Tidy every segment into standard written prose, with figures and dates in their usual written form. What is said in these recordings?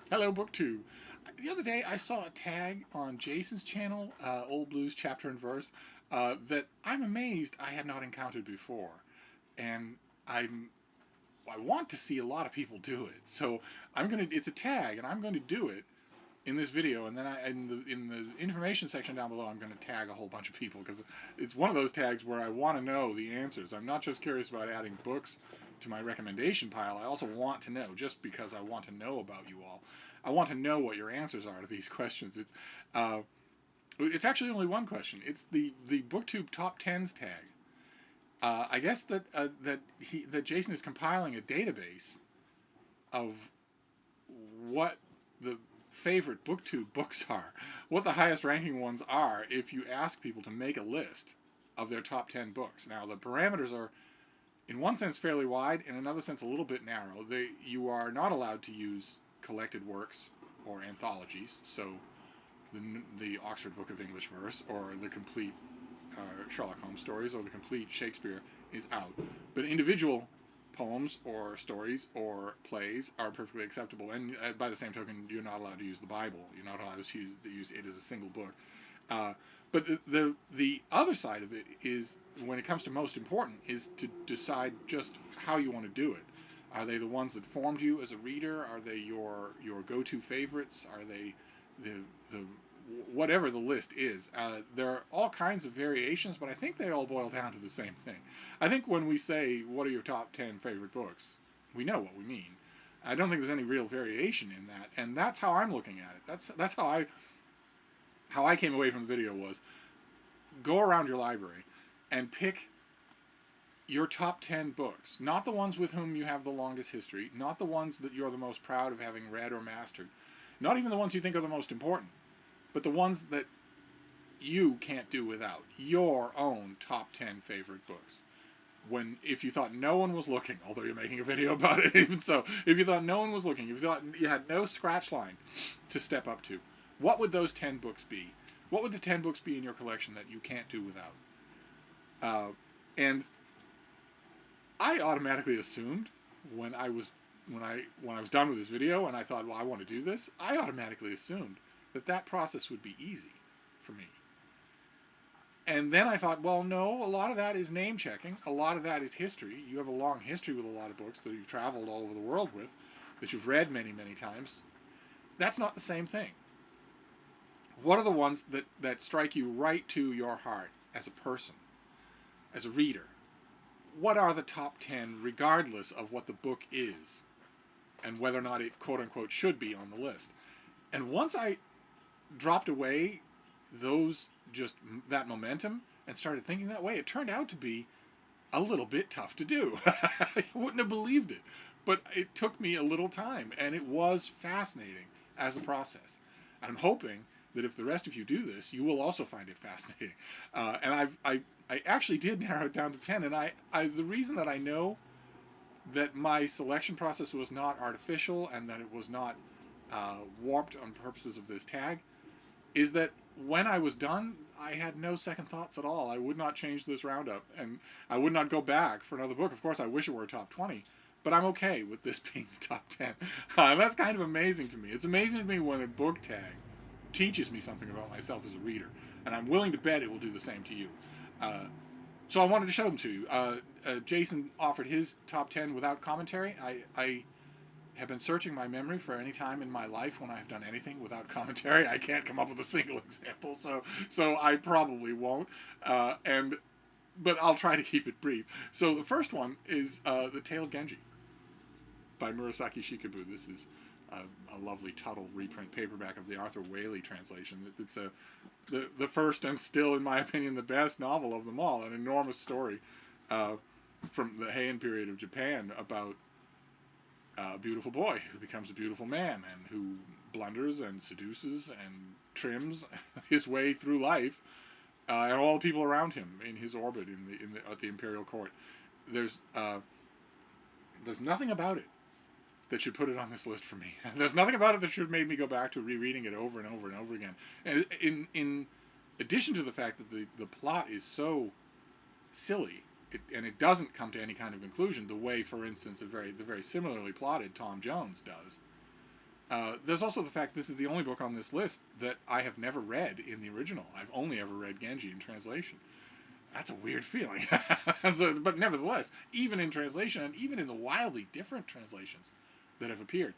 Hello, BookTube. The other day, I saw a tag on Jason's channel, Old Blues Chapter and Verse, that I'm amazed I had not encountered before, and I'm I want to see a lot of people do it. So I'm gonna. It's a tag, and I'm going to do it in this video, and then in the information section down below, I'm going to tag a whole bunch of people because it's one of those tags where I want to know the answers. I'm not just curious about adding books to my recommendation pile. I also want to know, just because I want to know about you all. I want to know what your answers are to these questions. It's actually only one question. It's the BookTube Top Tens tag. I guess that Jason is compiling a database of what the favorite BookTube books are, what the highest ranking ones are, if you ask people to make a list of their top 10 books. Now, the parameters are, in one sense, fairly wide, in another sense, a little bit narrow. You are not allowed to use collected works or anthologies, so the Oxford Book of English Verse or the complete Sherlock Holmes stories or the complete Shakespeare is out. But individual poems or stories or plays are perfectly acceptable, and by the same token, you're not allowed to use the Bible. You're not allowed to use it as a single book. But the other side of it is, when it comes to most important, is to decide just how you want to do it. Are they the ones that formed you as a reader? Are they your go-to favorites? Are they the whatever the list is? There are all kinds of variations, but I think they all boil down to the same thing. I think when we say, what are your top 10 favorite books, we know what we mean. I don't think there's any real variation in that, and that's how I'm looking at it. That's how I came away from the video was, go around your library and pick your top 10 books, not the ones with whom you have the longest history, not the ones that you're the most proud of having read or mastered, not even the ones you think are the most important, but the ones that you can't do without, your own top 10 favorite books. If you thought no one was looking, although you're making a video about it, even so, if you thought no one was looking, if you thought you had no scratch line to step up to, what would those 10 books be? What would the 10 books be in your collection that you can't do without? And I automatically assumed when I was done with this video and I thought, well, I want to do this, I automatically assumed that process would be easy for me. And then I thought, well, no, a lot of that is name checking. A lot of that is history. You have a long history with a lot of books that you've traveled all over the world with, that you've read many, many times. That's not the same thing. What are the ones that strike you right to your heart as a person, as a reader? What are the top 10, regardless of what the book is, and whether or not it, quote-unquote, should be on the list? And once I dropped away that momentum and started thinking that way, it turned out to be a little bit tough to do. I wouldn't have believed it, but it took me a little time, and it was fascinating as a process. And I'm hoping that if the rest of you do this, you will also find it fascinating. And I actually did narrow it down to 10, and the reason that I know that my selection process was not artificial and that it was not warped on purposes of this tag is that when I was done, I had no second thoughts at all. I would not change this roundup, and I would not go back for another book. Of course, I wish it were a top 20, but I'm okay with this being the top 10. That's kind of amazing to me. It's amazing to me when a book tag teaches me something about myself as a reader, and I'm willing to bet it will do the same to you. So I wanted to show them to you. Jason offered his top 10 without commentary. I have been searching my memory for any time in my life when I've done anything without commentary. I can't come up with a single example, so I probably won't. But I'll try to keep it brief. So the first one is The Tale of Genji by Murasaki Shikabue. This is a lovely Tuttle reprint paperback of the Arthur Waley translation. It's the first and still, in my opinion, the best novel of them all. An enormous story from the Heian period of Japan about a beautiful boy who becomes a beautiful man and who blunders and seduces and trims his way through life, and all the people around him in his orbit at the imperial court. There's nothing about it that should put it on this list for me. There's nothing about it that should have made me go back to rereading it over and over and over again. And in addition to the fact that the plot is so silly, and it doesn't come to any kind of conclusion, the way, for instance, the very similarly plotted Tom Jones does. There's also the fact this is the only book on this list that I have never read in the original. I've only ever read Genji in translation. That's a weird feeling. So, but nevertheless, even in translation, and even in the wildly different translations that have appeared,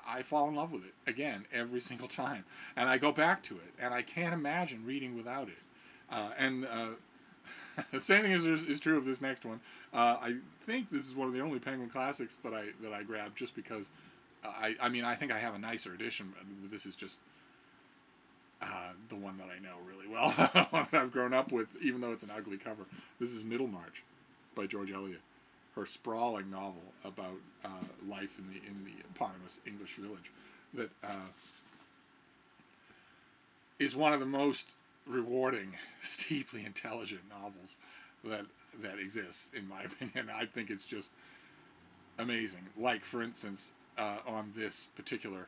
I fall in love with it again every single time. And I go back to it, and I can't imagine reading without it. The same thing is true of this next one. I think this is one of the only Penguin Classics that I grabbed just because I mean, I think I have a nicer edition, but this is just the one that I know really well, the one that I've grown up with, even though it's an ugly cover. This is Middlemarch by George Eliot, her sprawling novel about life in the eponymous English village that is one of the most rewarding, steeply intelligent novels that exists, in my opinion. I think it's just amazing. Like, for instance, on this particular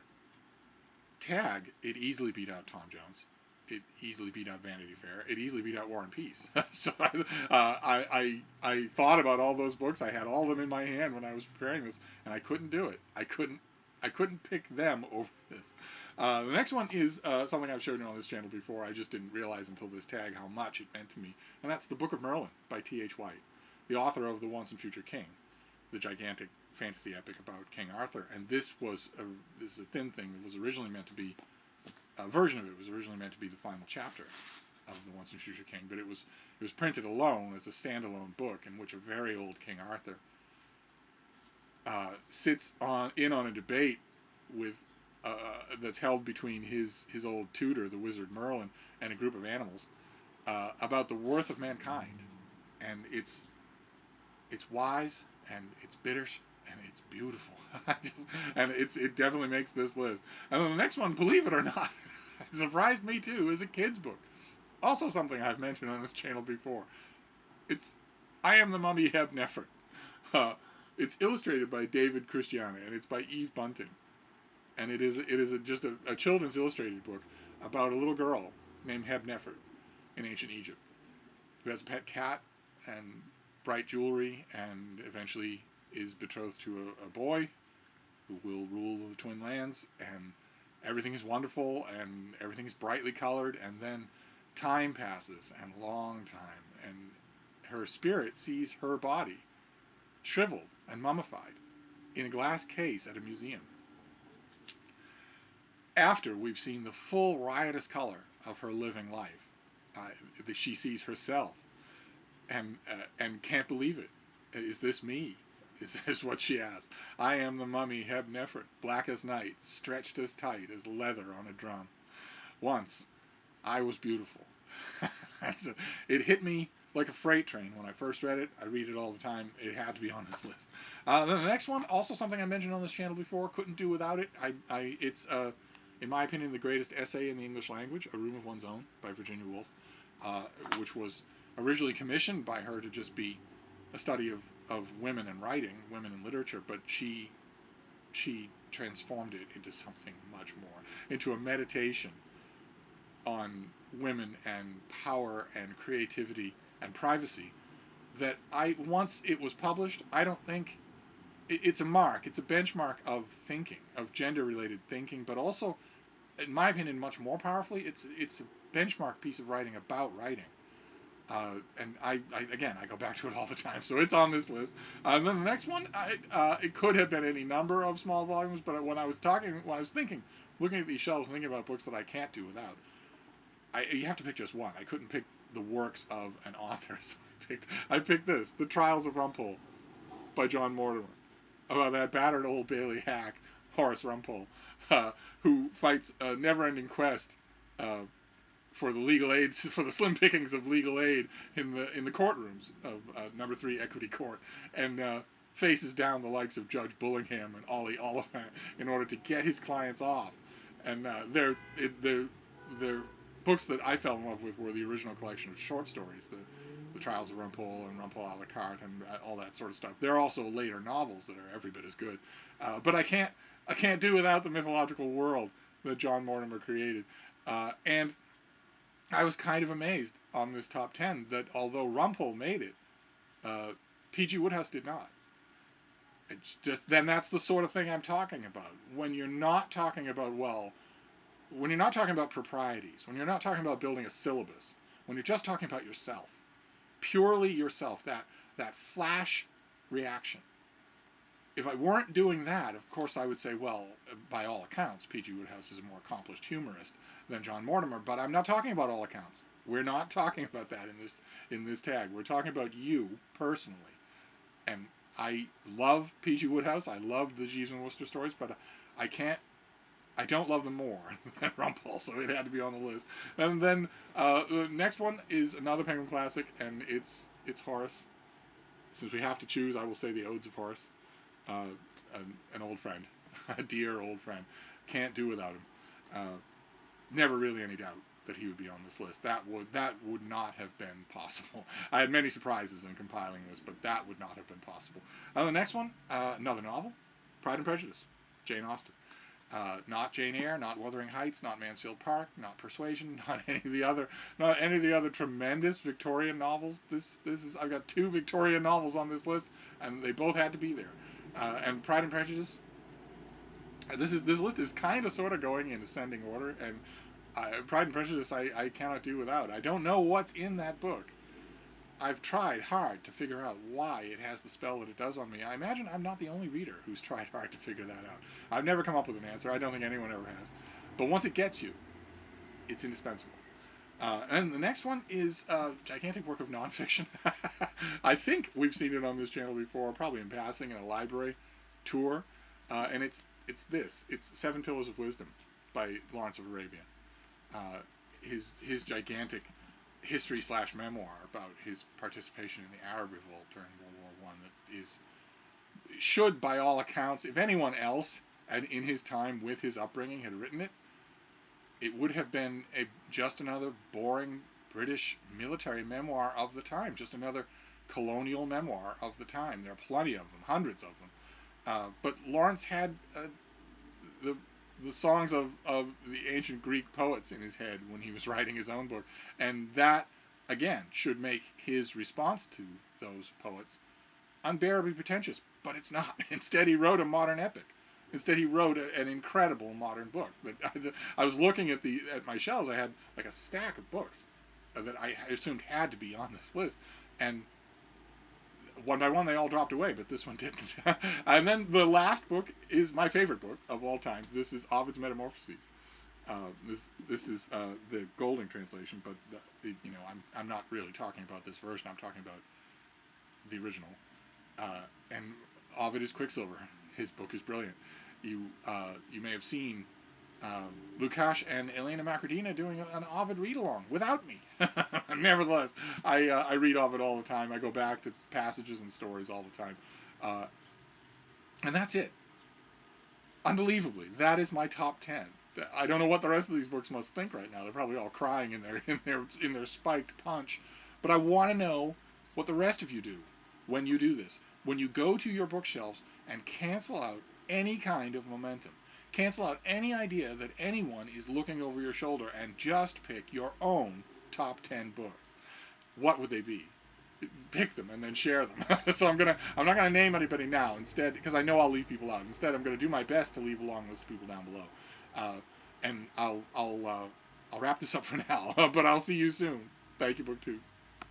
tag, it easily beat out Tom Jones. It easily beat out Vanity Fair. It easily beat out War and Peace. So I thought about all those books. I had all of them in my hand when I was preparing this, and I couldn't do it. I couldn't pick them over this. The next one is something I've showed you on this channel before. I just didn't realize until this tag how much it meant to me, and that's The Book of Merlin by T.H. White, the author of The Once and Future King, the gigantic fantasy epic about King Arthur. And this is a thin thing that was originally meant to be, a version of it was originally meant to be the final chapter of The Once and Future King, but it was printed alone as a standalone book in which a very old King Arthur sits in on a debate with that's held between his old tutor, the wizard Merlin, and a group of animals about the worth of mankind. And it's wise, and it's bitter, and it's beautiful. It definitely makes this list. And then the next one, believe it or not, surprised me too, is a kid's book. Also something I've mentioned on this channel before. It's I Am the Mummy Heb Nefert. It's illustrated by David Christiana, and it's by Eve Bunting. And it is just a children's illustrated book about a little girl named Heb Nefert in ancient Egypt, who has a pet cat and bright jewelry, and eventually is betrothed to a boy who will rule the Twin Lands, and everything is wonderful, and everything is brightly colored, and then time passes, and long time, and her spirit sees her body shriveled and mummified in a glass case at a museum. After we've seen the full riotous color of her living life, she sees herself and can't believe it. Is this me? Is this what she asks? I am the mummy Heb Nefert, black as night, stretched as tight as leather on a drum. Once, I was beautiful. It hit me like a freight train when I first read it. I read it all the time. It had to be on this list. Then the next one, also something I mentioned on this channel before, couldn't do without it. It's, in my opinion, the greatest essay in the English language, A Room of One's Own by Virginia Woolf, which was originally commissioned by her to just be a study of women and writing, women in literature, but she transformed it into something much more, into a meditation on women and power and creativity and privacy that once it was published, I don't think it's a benchmark of thinking, of gender-related thinking, but also, in my opinion, much more powerfully, it's a benchmark piece of writing about writing. And I go back to it all the time, so it's on this list. And then the next one, it could have been any number of small volumes, but when I was thinking, looking at these shelves, thinking about books that I can't do without, you have to pick just one. I couldn't pick the works of an author, so I picked this, The Trials of Rumpole by John Mortimer, about that battered old Bailey hack, Horace Rumpole, who fights a never-ending quest for the legal aid, for the slim pickings of legal aid in the courtrooms of Number 3 Equity Court, and faces down the likes of Judge Bullingham and Ollie Oliphant in order to get his clients off. And they're books that I fell in love with were the original collection of short stories, the Trials of Rumpole and Rumpole a la carte and all that sort of stuff. There are also later novels that are every bit as good, but I can't do without the mythological world that John Mortimer created, and I was kind of amazed on this top 10 that although Rumpole made it, P.G. Wodehouse did not. It's just, then that's the sort of thing I'm talking about. When you're not talking about, when you're not talking about proprieties, when you're not talking about building a syllabus, when you're just talking about yourself, purely yourself, that flash reaction. If I weren't doing that, of course I would say, well, by all accounts, P.G. Wodehouse is a more accomplished humorist than John Mortimer, but I'm not talking about all accounts. We're not talking about that in this tag. We're talking about you personally. And I love P.G. Wodehouse. I love the Jeeves and Wooster stories, but I don't love them more than Rumpole, so it had to be on the list. And then the next one is another Penguin classic, and it's Horace. Since we have to choose, I will say the Odes of Horace. An old friend, a dear old friend. Can't do without him. Never really any doubt that he would be on this list. That would not have been possible. I had many surprises in compiling this, but that would not have been possible. The next one, another novel, Pride and Prejudice, Jane Austen. Not Jane Eyre, not Wuthering Heights, not Mansfield Park, not Persuasion, not any of the other tremendous Victorian novels. I've got 2 Victorian novels on this list, and they both had to be there. And Pride and Prejudice. This list is kind of sort of going in ascending order, and Pride and Prejudice I cannot do without. I don't know what's in that book. I've tried hard to figure out why it has the spell that it does on me. I imagine I'm not the only reader who's tried hard to figure that out. I've never come up with an answer. I don't think anyone ever has. But once it gets you, it's indispensable. And the next one is a gigantic work of nonfiction. I think we've seen it on this channel before, probably in passing in a library tour. And it's this. It's 7 Pillars of Wisdom by Lawrence of Arabia. His gigantic history/memoir about his participation in the Arab Revolt during World War I that should, by all accounts, if anyone else in his time with his upbringing had written it, it would have been just another boring British military memoir of the time, just another colonial memoir of the time. There are plenty of them, hundreds of them. But Lawrence had the songs of the ancient Greek poets in his head when he was writing his own book. And that, again, should make his response to those poets unbearably pretentious. But it's not. Instead, he wrote a modern epic. Instead, he wrote an incredible modern book. I was looking at my shelves. I had like a stack of books that I assumed had to be on this list. And one by one, they all dropped away, but this one didn't. And then the last book is my favorite book of all time. This is Ovid's Metamorphoses. This is the Golding translation, but I'm not really talking about this version. I'm talking about the original. And Ovid is Quicksilver. His book is brilliant. You may have seen Lukáš and Elena Macrodina doing an Ovid read-along without me. Nevertheless, I read Ovid all the time. I go back to passages and stories all the time. And that's it. Unbelievably, that is my top 10. I don't know what the rest of these books must think right now. They're probably all crying in their spiked punch. But I want to know what the rest of you do when you do this. When you go to your bookshelves and cancel out any kind of momentum. Cancel out any idea that anyone is looking over your shoulder and just pick your own top 10 books. What would they be? Pick them and then share them. So I'm not gonna name anybody now. Instead, because I know I'll leave people out. Instead, I'm gonna do my best to leave a long list of people down below. And I'll wrap this up for now. But I'll see you soon. Thank you, BookTube.